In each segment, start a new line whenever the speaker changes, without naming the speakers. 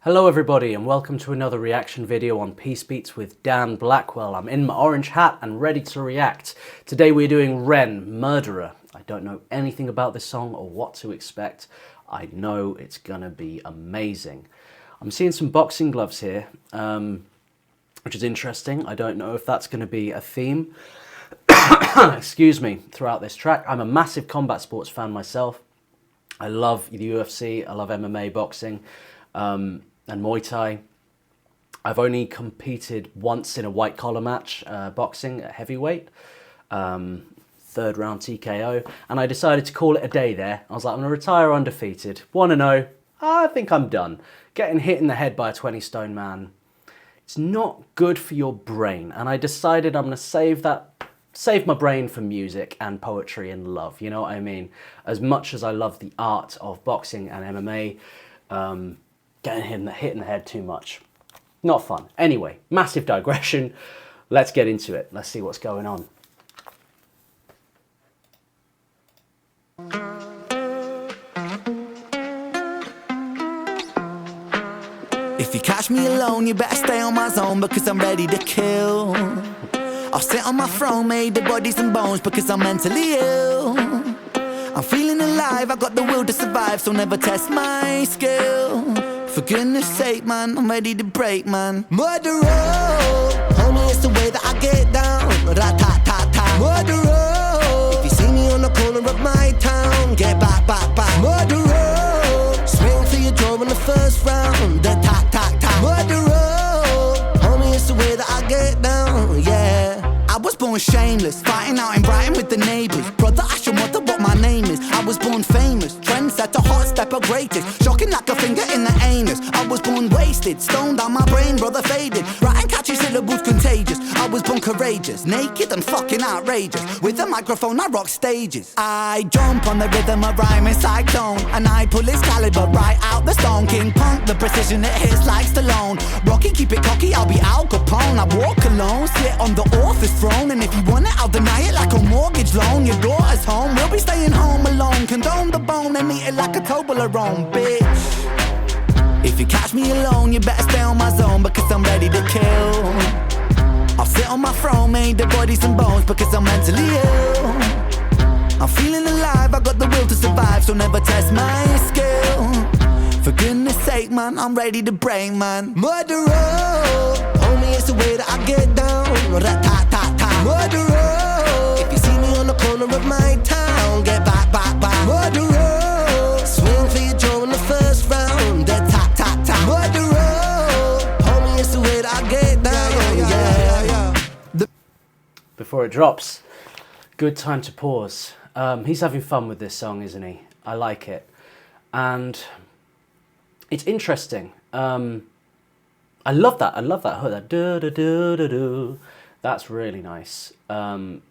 Hello everybody and welcome to another reaction video on Peace Beats with Dan Blackwell. I'm in my orange hat and ready to react. Today we're doing Ren, Murderer. I don't know anything about this song or what to expect. I know it's gonna be amazing. I'm seeing some boxing gloves here, which is interesting. I don't know if that's gonna be a theme, excuse me, throughout this track. I'm a massive combat sports fan myself. I love the UFC, I love MMA, boxing. And Muay Thai. I've only competed once in a white collar match, boxing at heavyweight, third round TKO, and I decided to call it a day there. I was like, I'm gonna retire undefeated, 1-0, I think I'm done. Getting hit in the head by a 20 stone man, it's not good for your brain, and I decided I'm gonna save my brain for music and poetry and love, you know what I mean? As much as I love the art of boxing and MMA, getting hit in the head too much. Not fun. Anyway, massive digression. Let's get into it. Let's see what's going on.
If you catch me alone, you better stay on my zone because I'm ready to kill. I'll sit on my throne made of bodies and bones because I'm mentally ill. I'm feeling alive, I got the will to survive, so never test my skill. For goodness sake, man, I'm ready to break, man. Murderer, homie, it's the way that I get down. Rat-tat-tat-tat. Murderer, if you see me on the corner of my town, get back, back, back. Murderer, swing for your jaw in the first round. Tat-tat-tat. Murderer, homie, it's the way that I get down, yeah. I was born shameless, fighting out in Brighton with the neighbours. Brother, ask your mother what my name is. I was born famous, trendsetter, hot stepper, greatest. Shocking like a finger in the anus. I was born wasted, stoned on my brain, brother faded. Writing catchy syllables contagious. I was born courageous, naked and fucking outrageous. With a microphone I rock stages. I jump on the rhythm of rhyming cyclone, and I pull its caliber right out the stone. King Punk, the precision it hits like Stallone. Rocky, keep it cocky, I'll be Al Capone. I walk alone, sit on the author's throne, and if you want it, I'll deny it like a mortgage loan. Your daughter's home, we'll be staying home alone. Condone the bone and eat it like a Toblerone, bitch. If you catch me alone, you better stay on my zone because I'm ready to kill. I'll sit on my throne made of bodies and bones because I'm mentally ill. I'm feeling alive, I got the will to survive, so never test my skill. For goodness sake, man, I'm ready to break, man. Murderer, homie, it's the way that I get down. Rat-tat-tat-tat. Murderer, if you see me on the corner of my town, get back, back, back. Murderer, swing for your jaw in the first round. Tat-tat-tat. Murderer, homie, it's the way that I get down, yeah.
Before it drops, good time to pause. He's having fun with this song, isn't he? I like it. And it's interesting. I love that. I love that hook. That do do do do do. That's really nice. Some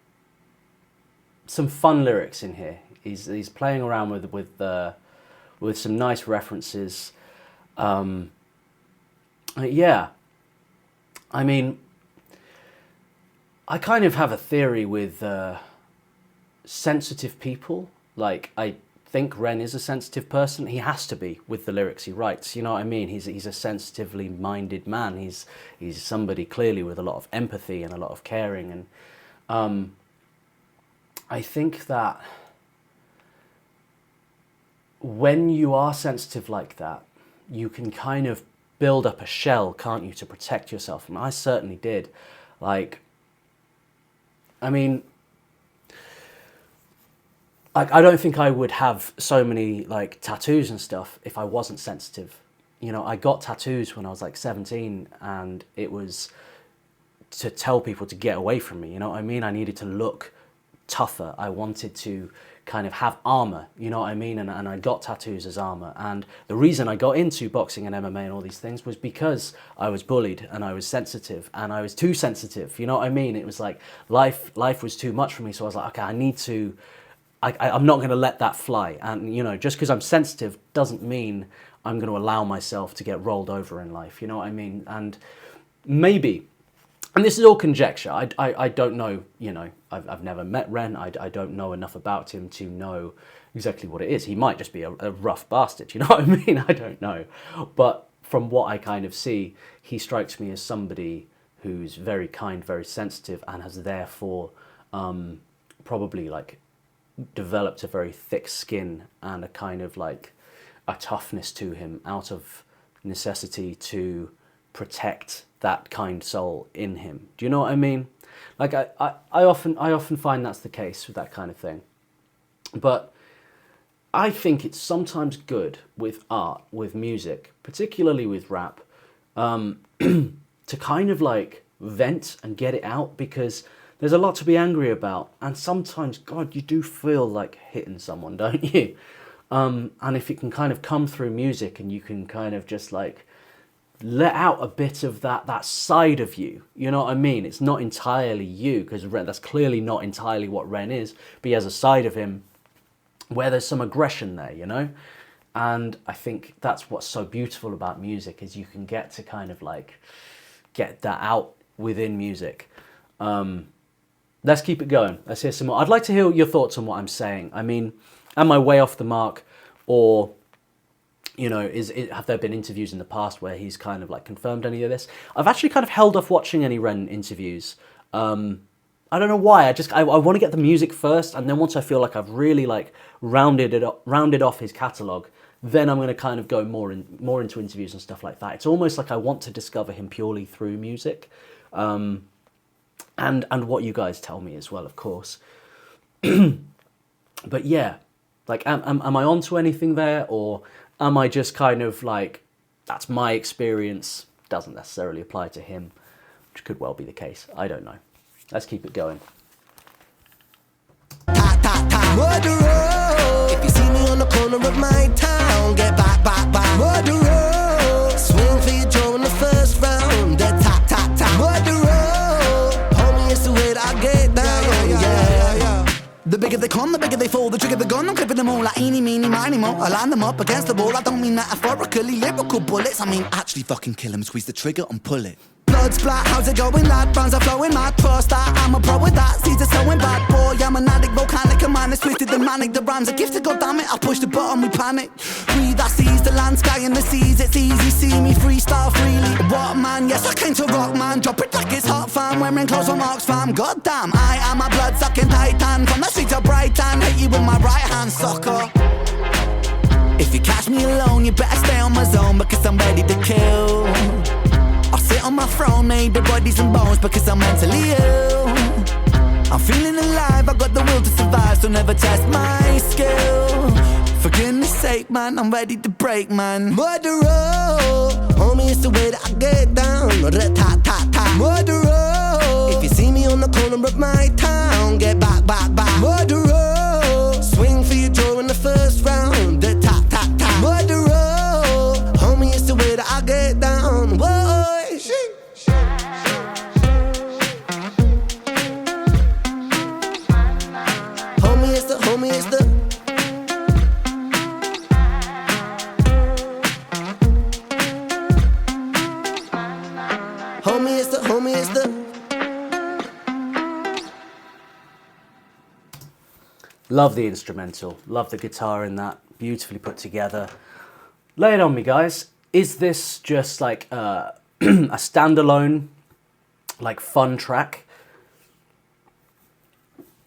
fun lyrics in here. He's playing around with some nice references. Yeah. I mean, I kind of have a theory with sensitive people. Like, I think Ren is a sensitive person. He has to be with the lyrics he writes. You know what I mean? He's a sensitively minded man. He's somebody clearly with a lot of empathy and a lot of caring. And I think that when you are sensitive like that, you can kind of build up a shell, can't you, to protect yourself? And I certainly did. Like, I mean, like, I don't think I would have so many like tattoos and stuff if I wasn't sensitive. You know, I got tattoos when I was like 17, and it was to tell people to get away from me. You know what I mean? I needed to look tougher. I wanted to kind of have armor, you know what I mean? And I got tattoos as armor. And the reason I got into boxing and MMA and all these things was because I was bullied and I was sensitive, and I was too sensitive, you know what I mean? It was like life was too much for me. So I was like, okay, I need to, I'm not going to let that fly. And, you know, just because I'm sensitive doesn't mean I'm going to allow myself to get rolled over in life, you know what I mean? And maybe, and this is all conjecture, I don't know, you know, I've never met Ren, I don't know enough about him to know exactly what it is. He might just be a rough bastard, you know what I mean? I don't know. But from what I kind of see, he strikes me as somebody who's very kind, very sensitive, and has therefore probably like developed a very thick skin and a kind of like a toughness to him out of necessity to protect that kind soul in him. Do you know what I mean? Like I often find that's the case with that kind of thing. But I think it's sometimes good with art, with music, particularly with rap, to kind of like vent and get it out, because there's a lot to be angry about. And sometimes, God, you do feel like hitting someone, don't you? And if it can kind of come through music and you can kind of just like let out a bit of that side of you, you know what I mean? It's not entirely you, because that's clearly not entirely what Ren is, but he has a side of him where there's some aggression there, you know? And I think that's what's so beautiful about music, is you can get to kind of like get that out within music. Let's keep it going. Let's hear some more. I'd like to hear your thoughts on what I'm saying. I mean, am I way off the mark, or, you know, have there been interviews in the past where he's kind of like confirmed any of this? I've actually kind of held off watching any Ren interviews. I don't know why. I want to get the music first, and then once I feel like I've really like rounded off his catalog, then I'm going to kind of go more into interviews and stuff like that. It's almost like I want to discover him purely through music, and what you guys tell me as well, of course. But yeah, like, am I onto anything there, or am I just kind of like, that's my experience, doesn't necessarily apply to him, which could well be the case. I don't know. Let's keep it going.
If you see me on the corner of my town, get back, back, back. Murderer, swing for your jaw in the first round. Tap, tap, tap. Murderer, homie, it's the way that I get down. Yeah. The bigger they come, the bigger they fall. The trigger the gun, I'm clipping them all like eeny, meeny, miny, mo. I line them up against the wall. I don't mean metaphorically, lyrical bullets. I mean actually fucking kill him, squeeze the trigger and pull it. Blood splat, how's it going, lad? Brands are flowing mad, trust that I'm a pro with that. Seeds are sowing bad, boy, I'm an addict, volcanic, a man is twisted and manic. The rhymes are gifted, goddammit, I push the button, we panic. Breathe, I seize the land, sky and the seas, it's easy, see me freestyle freely. What man, yes I came to rock man, drop it like it's hot fam, wearing clothes from Oxfam. Goddamn, I am a blood sucking titan, from the streets of Brighton, hit you with my right hand, sucker. If you catch me alone, you better stay on my zone, because I'm ready to kill. I'll sit on my throne, made of bodies and bones, because I'm mentally ill. I'm feeling alive, I got the will to survive, so never test my skill. For goodness sake, man, I'm ready to break, man. Murderer, homie, it's the way that I get down. Ta-ta-ta. Murderer, if you see me on the corner of my town, get back, back, back. Murderer, swing for your jaw in the first round. Ta-ta-ta. Murderer, homie, it's the way that I get down. Whoa. Homie is the homie is the
Love the instrumental, love the guitar in that, beautifully put together. Lay it on me, guys. Is this just like a standalone, like fun track?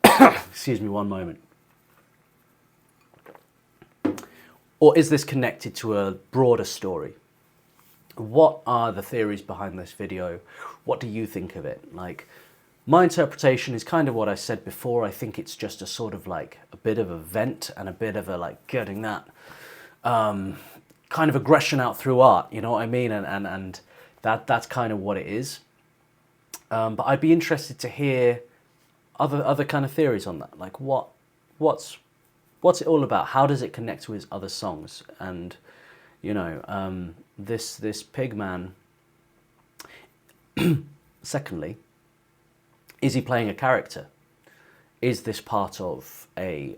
Excuse me one moment. Or is this connected to a broader story? What are the theories behind this video? What do you think of it? Like, my interpretation is kind of what I said before. I think it's just a sort of like a bit of a vent and a bit of a like getting that kind of aggression out through art, you know what I mean? And that's kind of what it is. But I'd be interested to hear other kind of theories on that. Like what's it all about? How does it connect to his other songs? And you know, this Pigman. Secondly, is he playing a character? Is this part of a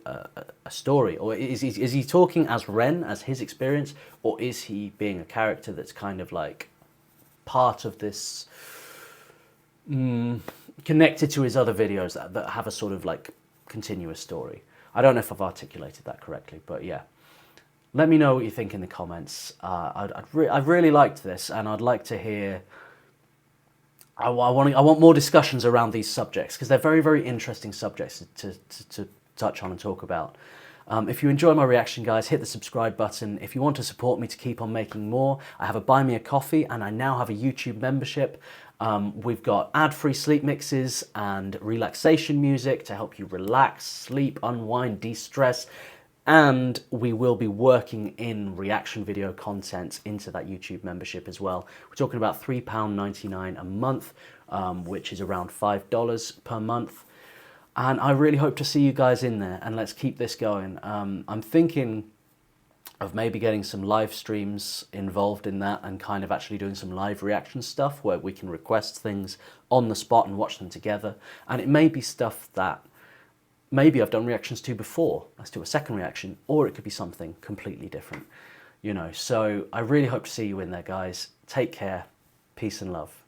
story, or is he talking as Ren, as his experience, or is he being a character that's kind of like part of this, connected to his other videos that have a sort of like continuous story? I don't know if I've articulated that correctly, but yeah. Let me know what you think in the comments. I've really liked this, and I'd like to hear. I want more discussions around these subjects because they're very, very interesting subjects to touch on and talk about. If you enjoy my reaction, guys, hit the subscribe button. If you want to support me to keep on making more, I have a Buy Me a Coffee, and I now have a YouTube membership. We've got ad-free sleep mixes and relaxation music to help you relax, sleep, unwind, de-stress. And we will be working in reaction video content into that YouTube membership as well. We're talking about £3.99 a month, which is around $5 per month. And I really hope to see you guys in there, and let's keep this going. I'm thinking of maybe getting some live streams involved in that and kind of actually doing some live reaction stuff where we can request things on the spot and watch them together. And it may be stuff that maybe I've done reactions to before. Let's do a second reaction, or it could be something completely different, you know. So I really hope to see you in there, guys. Take care. Peace and love.